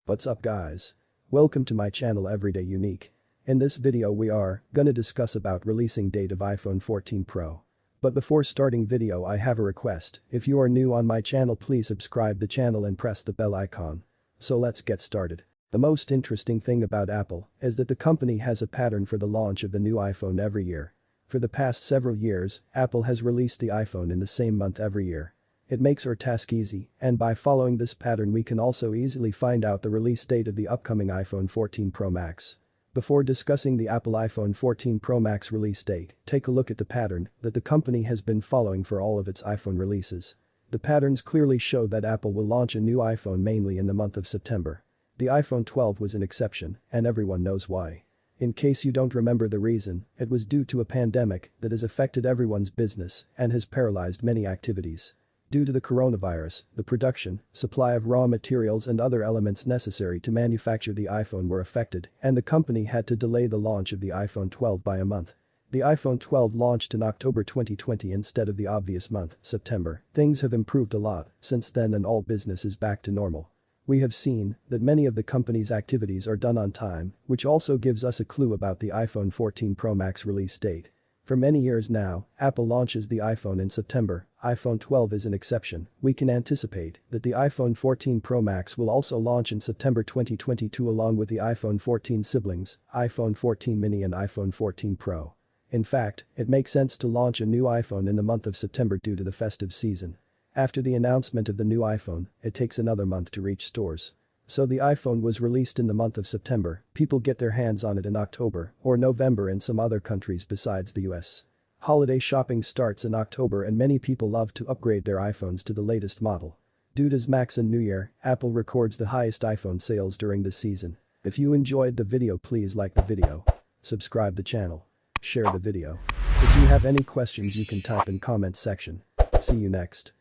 What's up guys? Welcome to my channel Everyday Unique. In this video we are gonna discuss about releasing date of iPhone 14 Pro. But before starting video I have a request, if you are new on my channel please subscribe the channel and press the bell icon. So let's get started. The most interesting thing about Apple is that the company has a pattern for the launch of the new iPhone every year. For the past several years, Apple has released the iPhone in the same month every year. It makes our task easy, and by following this pattern we can also easily find out the release date of the upcoming iPhone 14 Pro Max. Before discussing the Apple iPhone 14 Pro Max release date, take a look at the pattern that the company has been following for all of its iPhone releases. The patterns clearly show that Apple will launch a new iPhone mainly in the month of September. The iPhone 12 was an exception, and everyone knows why. In case you don't remember the reason, it was due to a pandemic that has affected everyone's business and has paralyzed many activities. Due to the coronavirus, the production, supply of raw materials and other elements necessary to manufacture the iPhone were affected, and the company had to delay the launch of the iPhone 12 by a month. The iPhone 12 launched in October 2020 instead of the obvious month, September. Things have improved a lot since then and all business is back to normal. We have seen that many of the company's activities are done on time, which also gives us a clue about the iPhone 14 Pro Max release date. For many years now, Apple launches the iPhone in September. iPhone 12 is an exception. We can anticipate that the iPhone 14 Pro Max will also launch in September 2022 along with the iPhone 14 siblings, iPhone 14 mini and iPhone 14 Pro. In fact, it makes sense to launch a new iPhone in the month of September due to the festive season. After the announcement of the new iPhone, it takes another month to reach stores. So the iPhone was released in the month of September, people get their hands on it in October or November in some other countries besides the US. Holiday shopping starts in October and many people love to upgrade their iPhones to the latest model. Due to Max and New Year, Apple records the highest iPhone sales during this season. If you enjoyed the video please like the video, subscribe the channel, share the video. If you have any questions you can type in comment section. See you next.